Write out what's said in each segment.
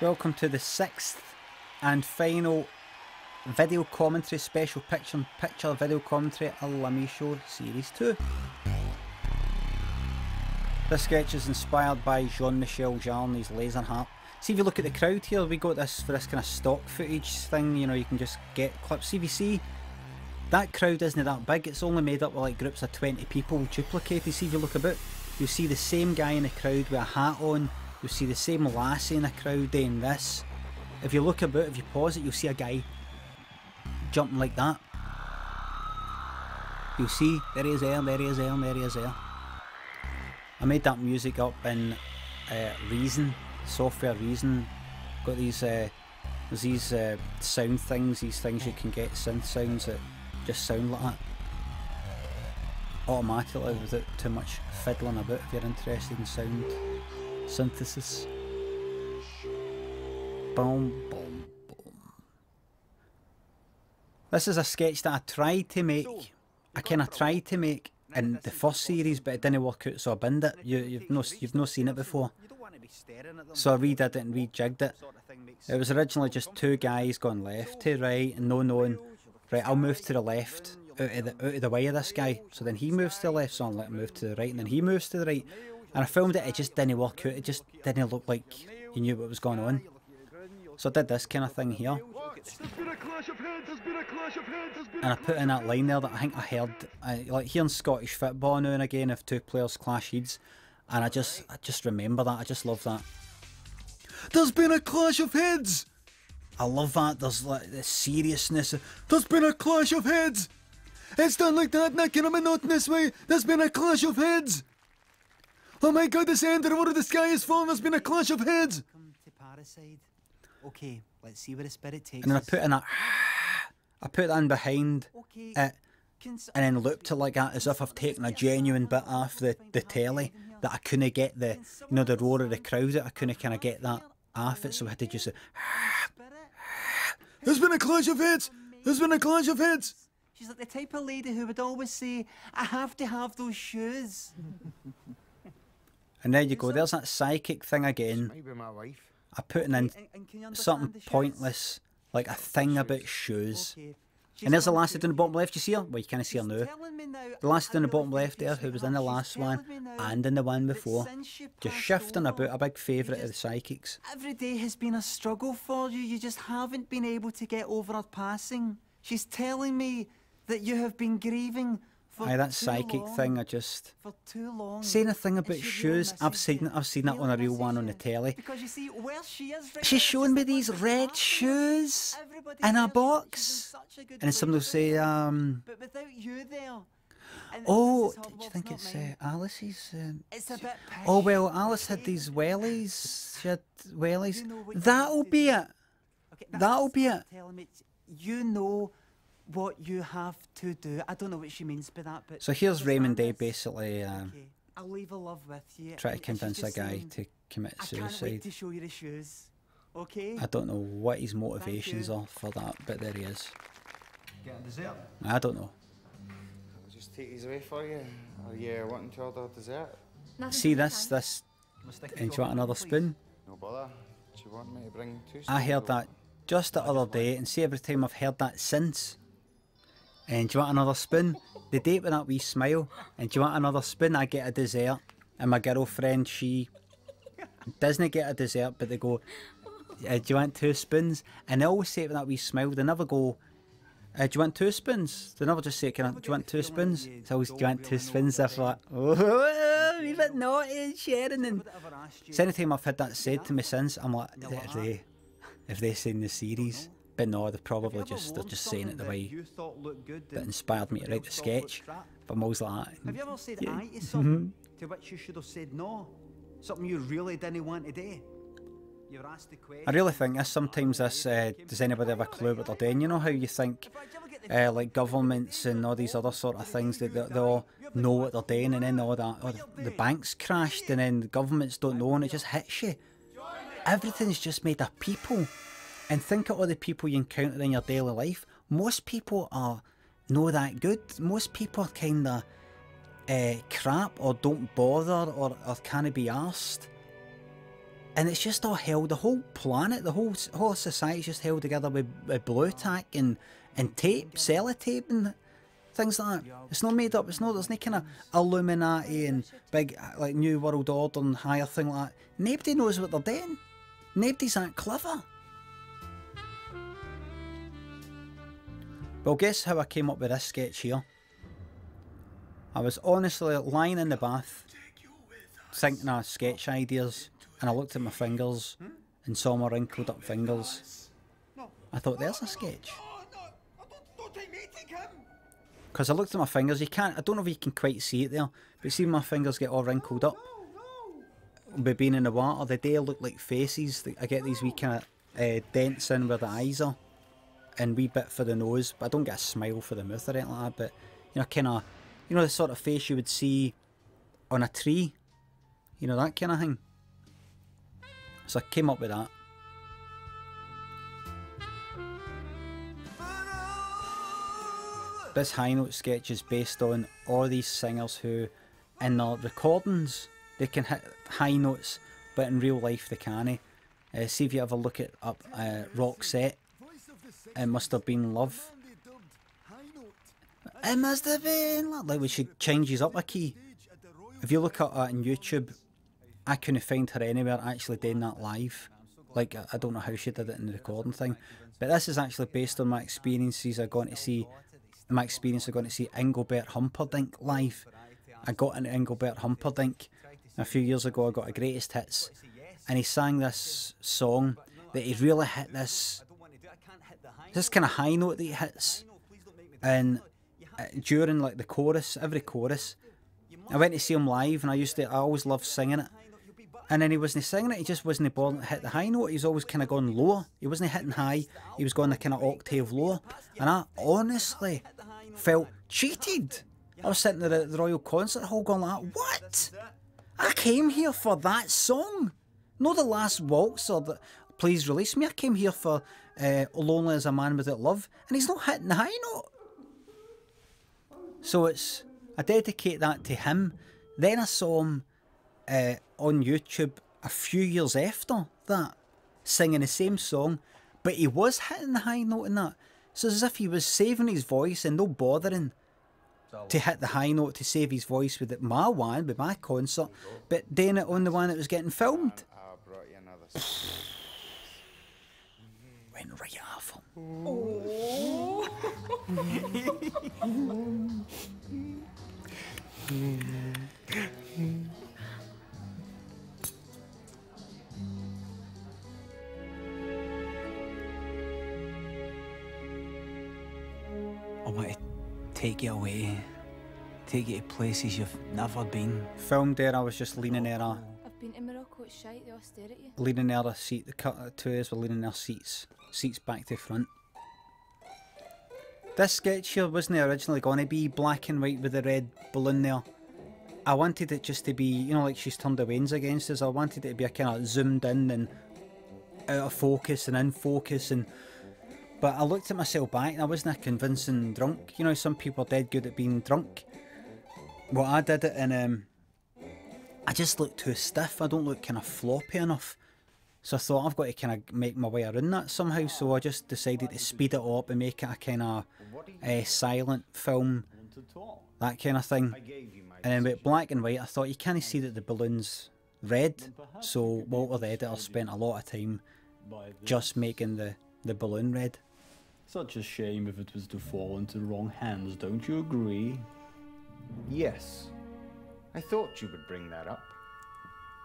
Welcome to the 6th and final video commentary, special picture video commentary of Limmy Show Series 2. This sketch is inspired by Jean-Michel Jarre and his laser harp. See, if you look at the crowd here, we got this for this kind of stock footage thing, you know, you can just get clips. See, if you see, that crowd isn't that big, it's only made up of like groups of 20 people duplicated. See, if you look about, you'll see the same guy in the crowd with a hat on, you'll see the same lassie in the crowd doing this. If you look about, if you pause it, you'll see a guy jumping like that. You'll see, there he is there, there he is there, and there he is there. I made that music up in Reason, software Reason. Got these, there's these sound things, these things you can get, synth sounds that just sound like that. Automatically without too much fiddling about if you're interested in sound synthesis. Boom, boom, boom. This is a sketch that I tried to make. I kind of tried to make in the first series, but it didn't work out, so I binned it. You've not seen it before. So I redid it and rejigged it. It was originally just two guys going left to right and no knowing, right, I'll move to the left out of the way of this guy. So then he moves to the left, so I'll let him move to the right, and then he moves to the right. And I filmed it, it just didn't work out, it just didn't look like you knew what was going on. So I did this kind of thing here. And I put in that line there that I think I heard, like hearing Scottish football now and again if two players clash heads. And I just remember that, I just love that. There's been a clash of heads! I love that, there's like the seriousness. There's been a clash of heads! It's done like that, not in a monotonous way. There's been a clash of heads! Oh my god, the center of the sky is fallen, there's been a clash of heads! Come to Parasite. Okay, let's see where the spirit takes us. And then I put in that, I put that in behind it, and then looped it like that as if I've taken a genuine bit off the telly that I couldn't get the, you know, the roar of the crowd, I couldn't kind of get that off it, so I had to just say, there's been a clash of heads! There's been a clash of heads! She's like the type of lady who would always say, I have to have those shoes. And there you go, there's that psychic thing again. I put in something pointless, like a thing about shoes. And there's the lassie down the bottom left, you see her? Well, you can't see her now. The lassie down the bottom left there, who was in the last one, and in the one before. Just shifting about, a big favourite of the psychics. Every day has been a struggle for you, you just haven't been able to get over her passing. She's telling me that you have been grieving for that psychic thing, I just saying a thing about shoes. I've seen that on a real one on the telly. Because you see, where she is right, she's showing me these red shoes in a box, and somebody will say, but without you there. Oh, did you think it's Alice's? It's a bit oh well, Alice had these wellies. She had wellies. That'll be it. That'll be it. You know what you have to do. I don't know what she means by that, but so here's Raymond Day basically I'll leave a love with you. Try to convince a guy to commit suicide. I can't wait to show you the shoes. Okay? I don't know what his motivations are for that, but there he is. Get a dessert? I don't know. I'll just take these away for you. Are you wanting to order dessert? See this, and do you want another spoon? No bother. Do you want me to bring 2 spoons? I heard that just the other day, and see every time I've heard that since. And do you want another spoon? They date with that wee smile. And do you want another spoon? I get a dessert. And my girlfriend, she doesn't get a dessert, but they go, do you want 2 spoons? And they always say it with that wee smile. They never go, do you want 2 spoons? They never just say, do you want 2 spoons? It's always, do you want 2 spoons? I thought, oh, a bit naughty and sharing. And so anytime I've had that said to me since, I'm like, if they seen the series. But no, they're probably they're just saying it the way that inspired me to write the sketch. But I'm always like that. Have you ever said aye to something to which you should have said no? Something you really didn't want to do? You're asked the question. I really think this sometimes does anybody have a clue what they're doing? You know how you think like governments and all these other sort of things, they all know what they're doing, and then all that, or the banks crashed and then the governments don't know and it just hits you. Everything's just made of people. And think of all the people you encounter in your daily life. Most people are not that good. Most people are kind of crap or don't bother or can't be arsed. And it's just all held, the whole planet, the whole society's just held together with blue tack and tape, sellotape and things like that. It's not made up, there's no kind of Illuminati and big like New World Order and higher thing like that. Nobody knows what they're doing. Nobody's that clever. Well, guess how I came up with this sketch here? I was honestly lying in the bath, thinking of sketch ideas, and I looked at my fingers and saw my wrinkled up fingers. I thought, there's a sketch. Because I looked at my fingers, I don't know if you can quite see it there, but see my fingers get all wrinkled up. By being in the water, they do look like faces. I get these wee kind of dents in where the eyes are, and wee bit for the nose, but I don't get a smile for the mouth or anything like that, but you know, kind of, you know, the sort of face you would see on a tree, you know, that kind of thing. So I came up with that. This high note sketch is based on all these singers who, in their recordings, they can hit high notes, but in real life they can't. See if you ever look it up, Roxette, It Must Have Been Love. It must have been love. Like when she changes up a key. If you look at it on YouTube, I couldn't find her anywhere actually doing that live. Like, I don't know how she did it in the recording thing. But this is actually based on my experiences of going to see Engelbert Humperdinck live. I got into Engelbert Humperdinck a few years ago. I got a greatest hits, and he sang this song that he really hit this kind of high note that he hits, and during like the chorus, every chorus, I went to see him live, and I always loved singing it. And then he wasn't singing it, he just wasn't bothered to hit the high note, he was always kind of going lower. He wasn't hitting high, he was going a kind of octave lower. And I honestly felt cheated. I was sitting there at the Royal Concert Hall going like, what? I came here for that song. Not the Last Waltz or the Please Release Me. I came here for Lonely as a Man Without Love. And he's not hitting the high note. So I dedicate that to him. Then I saw him on YouTube a few years after that, singing the same song, but he was hitting the high note in that. So it's as if he was saving his voice and no bothering to hit the high note to save his voice with my one, with my concert, but doing it on the one that was getting filmed. I brought you another. Went right off him. I want to take you away, take you to places you've never been. Filmed there, I was just leaning there, I've been to Morocco, it's shite, the austerity. Leaning there, the seat, the two of us were leaning their seats back to front. This sketch here wasn't originally going to be black and white with the red balloon there. I wanted it just to be, you know, like She's Turned the Wains Against Us. I wanted it to be a kind of zoomed in and out of focus and in focus, but I looked at myself back and I wasn't a convincing drunk. You know, some people are dead good at being drunk. Well, I did it and I just looked too stiff. I don't look kind of floppy enough. So I thought I've got to kind of make my way around that somehow. So I just decided to speed it up and make it a kind of silent film, that kind of thing. And then with black and white, I thought you can't see that the balloon's red. So Walter the editor spent a lot of time just making the balloon red. Such a shame if it was to fall into the wrong hands, don't you agree? Yes. I thought you would bring that up.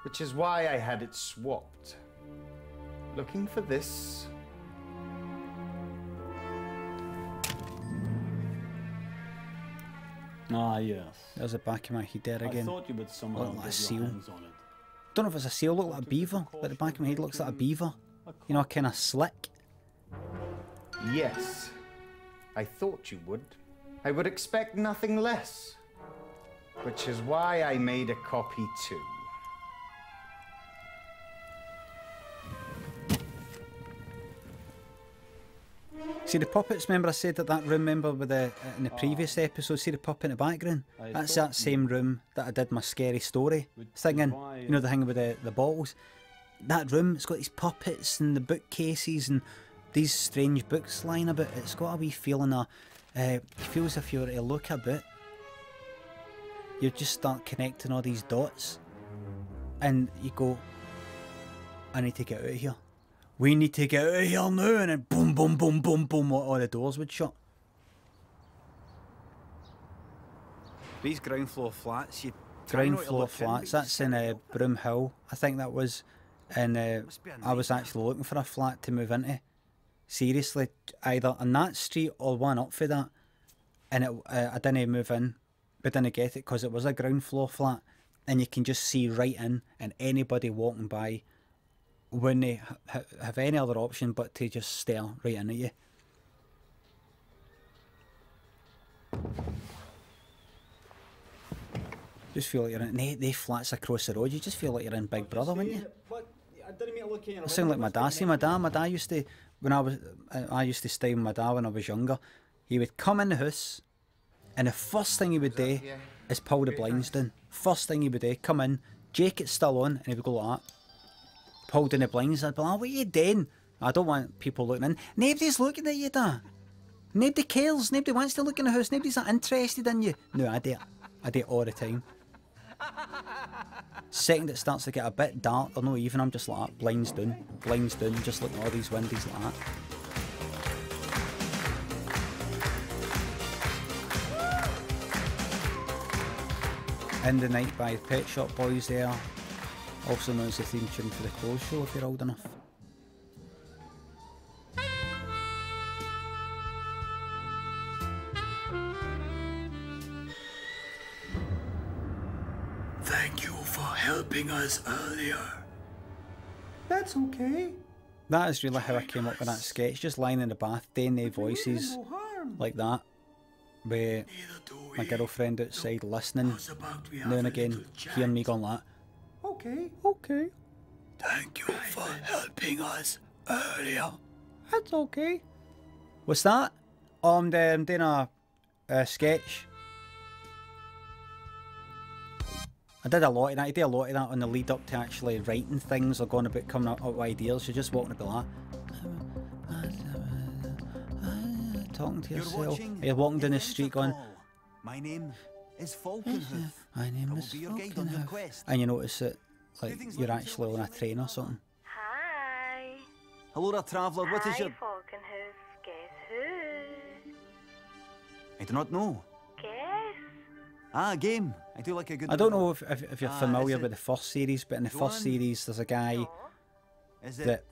Which is why I had it swapped. Looking for this. Ah, yes. There's the back of my head there again. I thought you would somehow Look like a get seal. your hands on it. Don't know if it's a seal, look like a beaver. Like the back of my head looks like a beaver. You know, kind of slick. Yes. I thought you would. I would expect nothing less. Which is why I made a copy too. See the puppets, remember I said that room, remember with in the previous episode, see the puppet in the background? That's that same room that I did my scary story thing in. You know, the thing with the bottles. that room, it's got these puppets and the bookcases and these strange books lying about. It's got a wee feeling of, it feels if you were to look a bit, you just start connecting all these dots and you go, I need to get out of here. We need to get out of here now, and then boom, boom, boom, boom, boom, all the doors would shut. These ground floor flats, ground floor flats, that's in Broom Hill, I think that was, and I was actually looking for a flat to move into. Seriously, either on that street or one up for that, and I didn't move in, but didn't get it because it was a ground floor flat, and you can just see right in, and anybody walking by wouldn't have any other option but to just stare right in at you. Just feel like you're in they flats across the road. You just feel like you're in Big Brother, wouldn't you? I sound like my dad. See, my dad used to, when I used to stay with my dad when I was younger. He would come in the house, and the first thing he would do is pull the blinds down. First thing he would do, come in, jacket's still on, and he would go like that. Pull down the blinds. I'd be like, what are you doing? I don't want people looking in. Nobody's looking at you, Dad. Nobody cares. Nobody wants to look in the house. Nobody's not interested in you. No, I do it. I do it all the time. Second it starts to get a bit dark or no even, I'm just like that, blinds down, just looking at all these windows like that. In the Night by the Pet Shop Boys there, also known as the theme tune for the Clothes Show if you're old enough. Thank you for helping us earlier. That's okay. That is really how I came up with that sketch, just lying in the bath, doing the voices like that, with my girlfriend outside listening, now and again, hearing me going like that. Okay. Okay. Thank you for helping us earlier. That's okay. What's that? Oh, I'm doing a sketch. I did a lot of that. I did a lot of that on the lead up to actually writing things or going about coming up with ideas. You're just walking about like that. Talking to yourself. You're walking down the street going, my name is Falconhoof. My name is Falconhoof. And you notice that like you're actually on a train or something. Hi. Hello there, traveller. What is your... Falconhoof. Guess who? I do not know. Guess. Ah, game. I do like a good... I don't know if you're familiar with the first series, but in the first series there's a guy that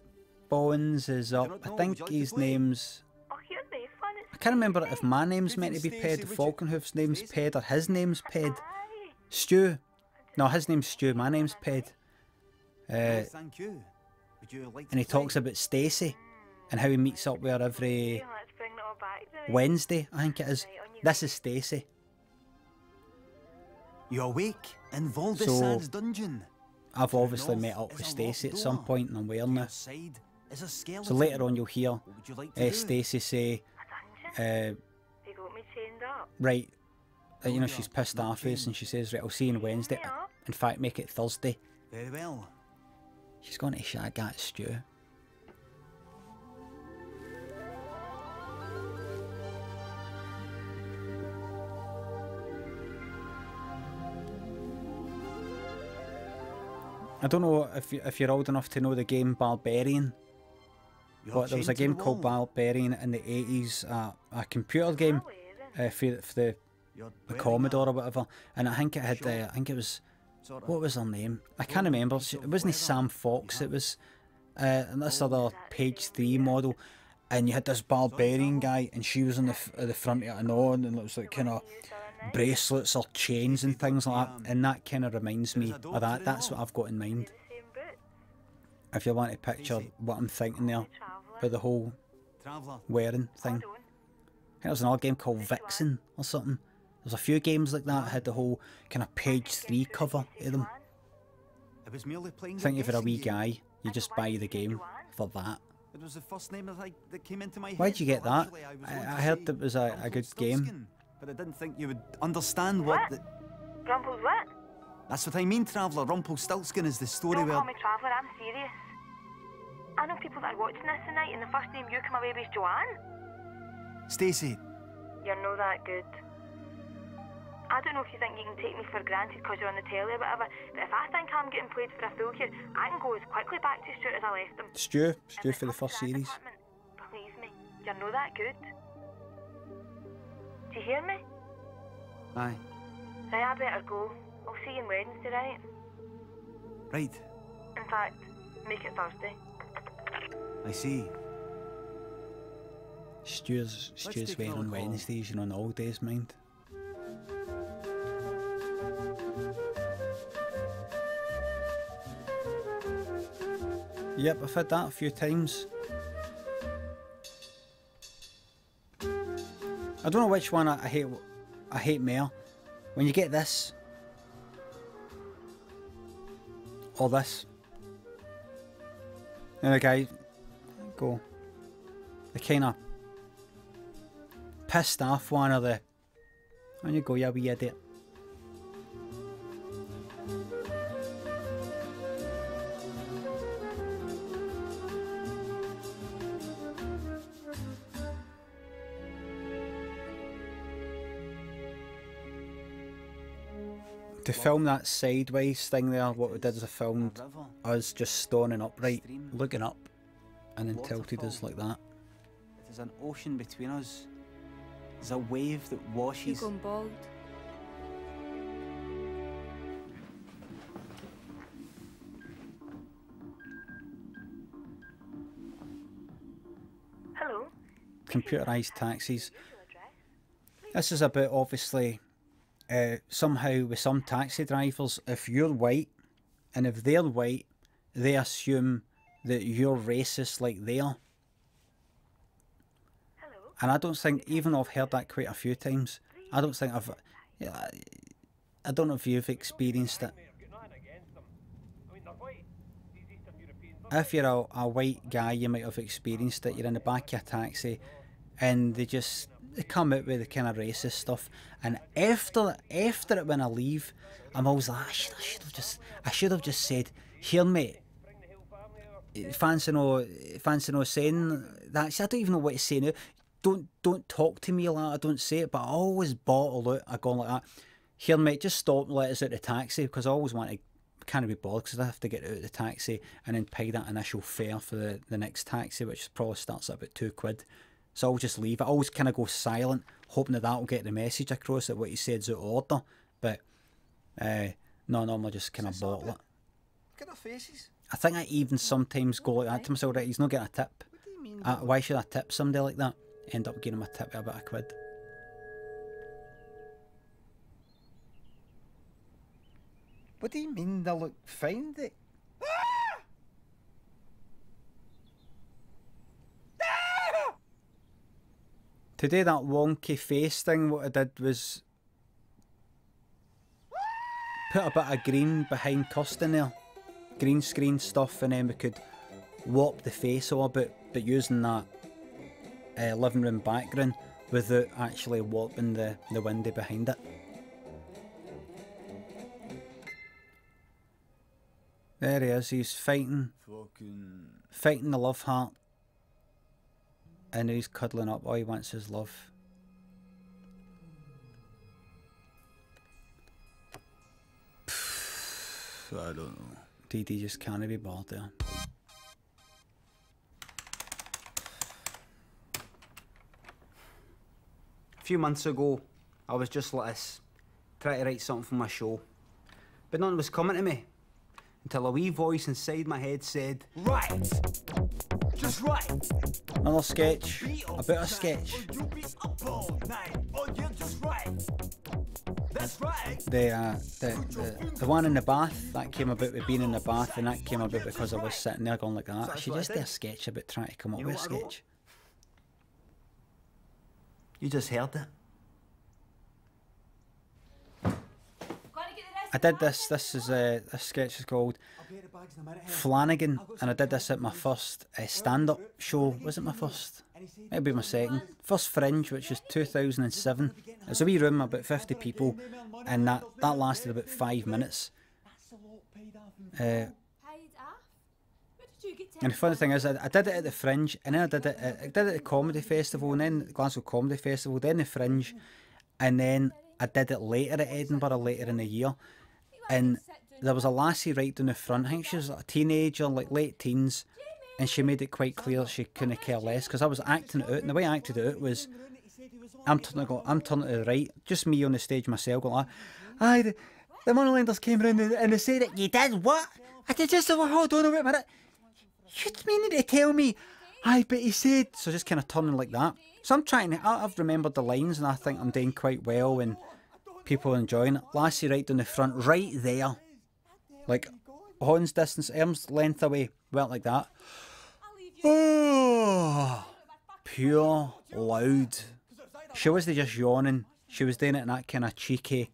Bones is up. I think his name's... I can't remember if my name's meant to be Ped, Falconhoof's name's Ped, or his name's Ped. Stu. No, his name's Stu, my name's Ped. Thank you. Would you like and he talks about Stacey and how he meets up with her every Wednesday, I think it is. This is Stacey. You awake in Voldesad's dungeon. I've obviously met up with Stacey at some point and I'm wearing this. So later on you'll hear Stacey say, right, you know, she's pissed off us and she says, right, I'll see you on Wednesday. In fact, make it Thursday. Very well. She's going to shag at Stu. I don't know if you're old enough to know the game Barbarian, but there was a game called Barbarian in the 80s, a computer game for the Commodore or whatever, and I think it had, I think it was, what was her name? I can't remember. It wasn't Sam Fox, it was this other page 3 model, and you had this Barbarian guy, and she was on the front of it and on, and it was like kind of bracelets or chains and things like that, and that kind of reminds me of that. That's what I've got in mind. If you want to picture what I'm thinking there, about the whole wearing thing. I think there was another game called Vixen or something. There's a few games like that had the whole kind of page 3 cover to them. I think if you're a wee guy, you just buy the game for that. It was the first name that came into my head. Why'd you get that? I heard it was a good game. But I didn't think you would understand what the... Grumbled what? That's what I mean, Traveller. Rumpelstiltskin is the story Don't where... call me Traveller, I'm serious. I know people that are watching this tonight and the first name you come away with is Joanne. Stacey. You're no that good. I don't know if you think you can take me for granted because you're on the telly or whatever, but if I think I'm getting played for a fool here, I can go as quickly back to Stuart as I left him. Stu for the first series. Please me, you're no that good. Do you hear me? Aye. Right, I better go. I'll see you on Wednesday, right? Right. In fact, make it Thursday. I see. Stu's waiting on Wednesdays, you know, on all days, mind. Yep, I've had that a few times. I don't know which one I hate more. When you get this or this. And the guy go the kind of pissed off one or the on you go, you wee idiot. To film that sideways thing there, what we did is I filmed us just stoning upright, looking up, and then tilted us like that. There's an ocean between us. There's a wave that washes. You're going bald. Hello? Computerised taxis. This is about, obviously, somehow with some taxi drivers, if you're white and if they're white, they assume that you're racist like they are. Hello? And I don't think, even though I've heard that quite a few times, I don't think I don't know if you've experienced it. If you're a white guy, you might have experienced it. You're in the back of a taxi and they come out with the kind of racist stuff, and after it when I leave, I'm always like, I should have just said, here mate, fancy no saying that. See, I don't even know what to say now. Don't talk to me like that. I don't say it, but I always bottle out. I go like that. Here mate, just stop and let us out the taxi, because I always want to, can't be bothered because I have to get out of the taxi and then pay that initial fare for the next taxi, which probably starts at about £2. So I'll just leave it. I always kind of go silent, hoping that will get the message across that what he said's out of order. But no, I just kind of bottle it. Look at their faces. I think I even sometimes go like that to myself, right, he's not getting a tip. What do you mean? Why should I tip somebody like that? End up giving him a tip of about £1. What do you mean they look fine? To do that wonky face thing, what I did was put a bit of green behind Kirsten there. Green screen stuff, and then we could warp the face a little bit, but using that living room background without actually warping the window behind it. There he is, he's fighting the love heart. And he's cuddling up, all he wants is love. I don't know. DD just can't be bored there. A few months ago, I was just like this, trying to write something for my show. But nothing was coming to me, until a wee voice inside my head said, "Right! Just right! Another sketch, about a sketch. The one in the bath, that came about with being in the bath, and that came about because I was sitting there going like that. I should just do a sketch about trying to come up with a sketch. You just heard it. I did this. This sketch is called Flanagan, and I did this at my first stand-up show. Was it my first? It'll be my second. First Fringe, which was 2007. It was a wee room, about 50 people, and that lasted about 5 minutes. And the funny thing is, I did it at the Fringe, and then I did it at the Comedy Festival, and then Glasgow Comedy Festival, then the Fringe, and then I did it later at Edinburgh later in the year. And there was a lassie right down the front. I think she was like a teenager, like late teens, and she made it quite clear she couldn't care less, because I was acting it out, and the way I acted it out was, I'm turning to the right, just me on the stage myself, going like, aye, the Monolanders came around and they said that you did what? I did just, hold on a minute. You meaning to tell me? Aye, but he said, so just kind of turning like that. So I'm trying to, I've remembered the lines, and I think I'm doing quite well, and people are enjoying it. Lassie right down the front, right there, like horns distance, arms length away, went like that. Oh, pure loud. She wasn't just yawning, she was doing it in that kind of cheeky,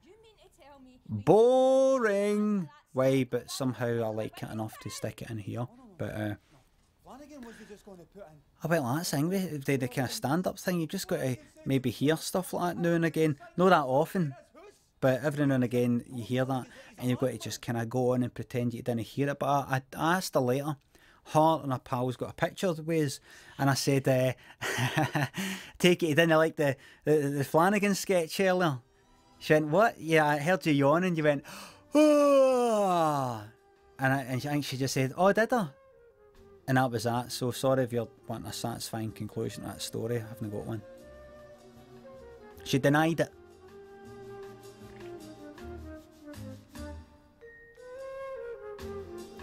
boring way, but somehow I like it enough to stick it in here. But I went like that thing, with the kind of stand-up thing, you just got to maybe hear stuff like that now and again. Not that often, but every now and again you hear that, and you've got to just kind of go on and pretend you didn't hear it. But I asked her later, Hart and her pals got a picture of the ways, and I said, take it you didn't like the Flanagan sketch earlier. She went, what? Yeah, I heard you yawning. You went, oh, and I think she just said, oh, did I? And that was that. So sorry if you're wanting a satisfying conclusion to that story. I haven't got one. She denied it.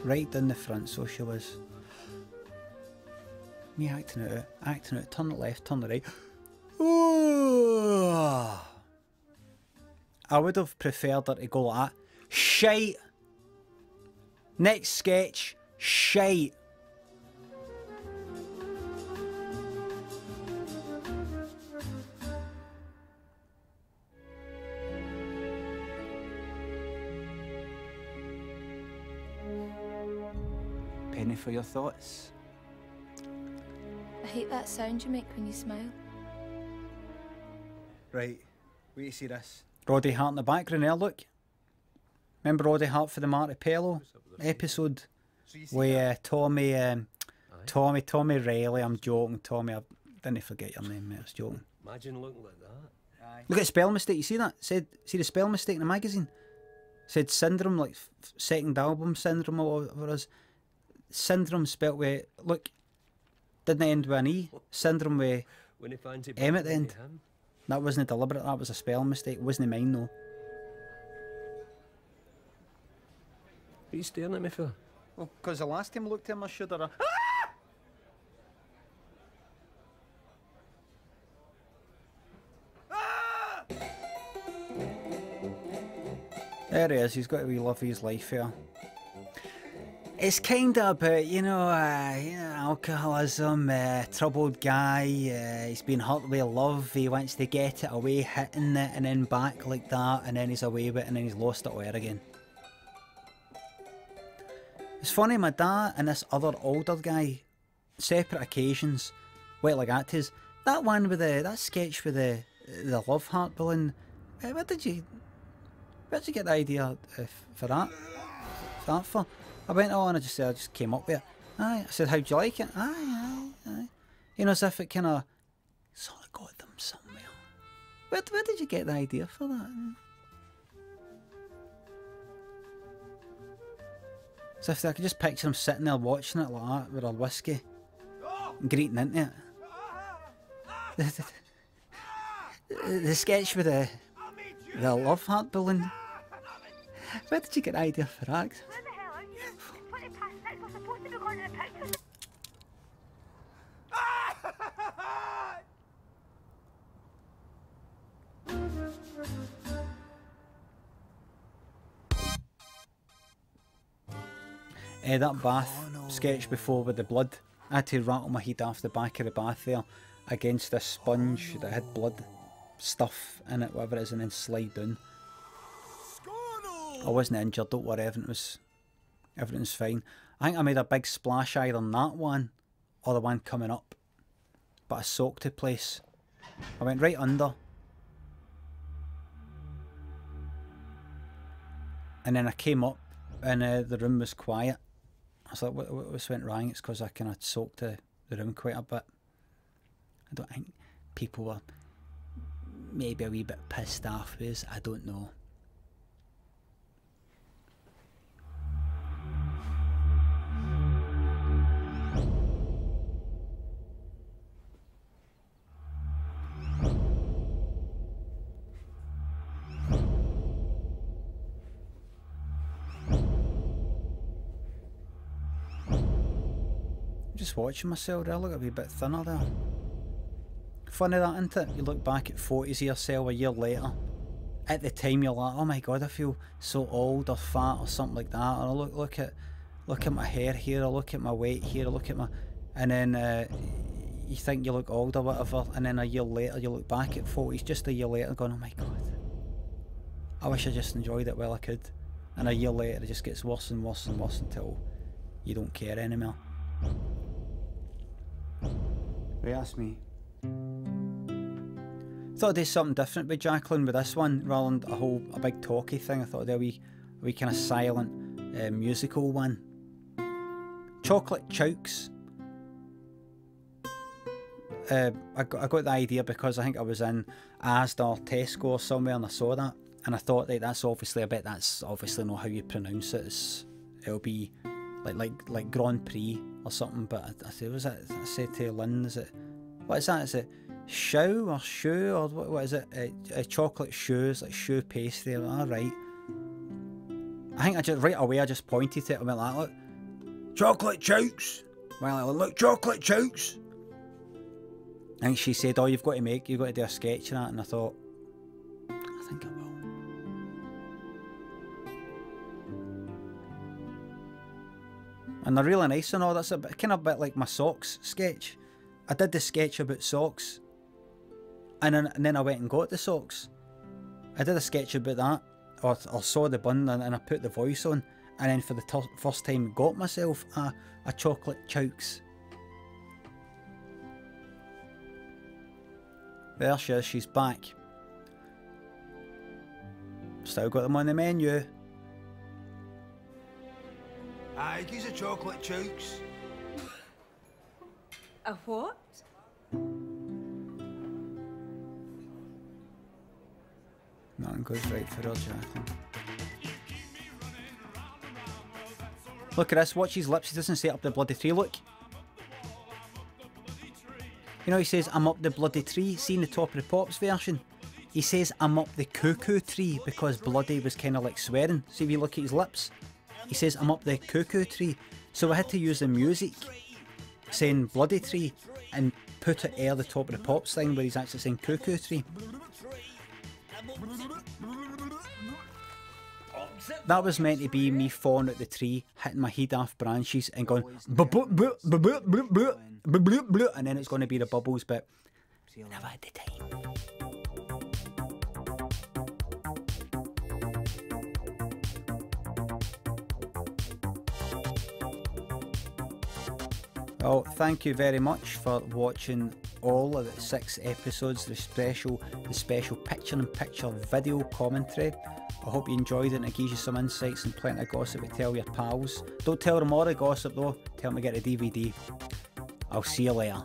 Right down the front, so she was. Me acting it out, turn it left, turn it right. Ooh. I would have preferred her to go like that. Shite. Next sketch, shite. Penny for your thoughts. I hate that sound you make when you smile. Right, wait to see this. Roddy Hart in the background there, look. Remember Roddy Hart for the Martipello episode? With Tommy Riley, I'm joking, Tommy, I didn't forget your name, mate, I was joking. Imagine looking like that. Aye. Look at the spell mistake, you see that? See the spell mistake in the magazine? Said syndrome, like second album syndrome or whatever it is. Syndrome spelt with, look, didn't end with an E. Syndrome with M at the end. That wasn't deliberate, that was a spelling mistake. It wasn't mine though. What are you staring at me for? Well, because the last time I looked at him, I should have... There he is, he's got a wee love of his life here. It's kind of about, you know, alcoholism, troubled guy, he's been hurt with love, he wants to get it away, hitting it and then back like that, and then he's away with it and then he's lost it where again. It's funny, my dad and this other older guy, separate occasions, went like that is, that one with that sketch with the love heart balloon, where'd you get the idea for that? For? I went on, I just came up with it. Aye. I said, how'd you like it? Aye. You know, as if it kind of sort of got them somewhere. Where did you get the idea for that? As if I could just picture him sitting there watching it like that with a whiskey and greeting into it. The sketch with the love heart balloon. Where did you get the idea for that? Where the hell are you? It's 20 past 6. We're supposed to be going to the pictures. That bath sketch before with the blood, I had to rattle my head off the back of the bath there against this sponge that had blood stuff in it, whatever it is, and then slide down. I wasn't injured, don't worry, everything's fine. I think I made a big splash either on that one or the one coming up, but I soaked the place. I went right under, and then I came up and the room was quiet. I was like, what's went wrong? It's because I kind of soaked the room quite a bit. I don't think people were maybe a wee bit pissed off with us. I don't know. Just watching myself there, I look a wee bit thinner there. Funny that, isn't it? You look back at photos of yourself a year later. At the time you're like, oh my god, I feel so old or fat or something like that. Or I look at my hair here, I look at my weight here, I look at my... And then you think you look old or whatever, and then a year later you look back at photos just a year later going, oh my god, I wish I just enjoyed it while I could. And a year later it just gets worse and worse and worse until you don't care anymore. Right, that's me. Thought I'd do something different with Jacqueline with this one, rather than a big talky thing. I thought I'd do a wee kind of silent musical one. Chocolate Chokes. I got the idea because I think I was in Asda or Tesco or somewhere and I saw that, and I thought that that's obviously not how you pronounce it. It'll be like Grand Prix or something, but I said to Lynn, what is that? Is it shoe or shoe or what is it? Chocolate shoes, like shoe pastry. Alright. I think right away I just pointed to it and went like, look, chocolate chokes. Well, look, chocolate chokes. I think she said, oh, you've got to do a sketch of that, and I thought, I think I will. And they're really nice and all. That's kind of a bit like my socks sketch. I did the sketch about socks, and then I went and got the socks. I did a sketch about that, or saw the bun, and I put the voice on, and then for the first time got myself a chocolate chokes. There she is, she's back. Still got them on the menu. Aye, gives a chocolate chokes. A what? Nothing goes right for her, Jacqueline. Look at this, watch his lips, he doesn't say up the bloody tree, look. You know, he says, I'm up the bloody tree. See in the Top of the Pops version, he says, I'm up the cuckoo tree, because Bloody was kind of like swearing. See if you look at his lips. He says, I'm up the cuckoo tree. So I had to use the music saying Bloody Tree and put it air the Top of the Pops thing where he's actually saying cuckoo tree. That was meant to be me falling out the tree, hitting my head off branches and going and then it's going to be the bubbles, but never had the time. Well, thank you very much for watching all of the 6 episodes, the special picture-in-picture video commentary. I hope you enjoyed it and it gives you some insights and plenty of gossip to tell your pals. Don't tell them all the gossip though, tell them to get the DVD. I'll see you later.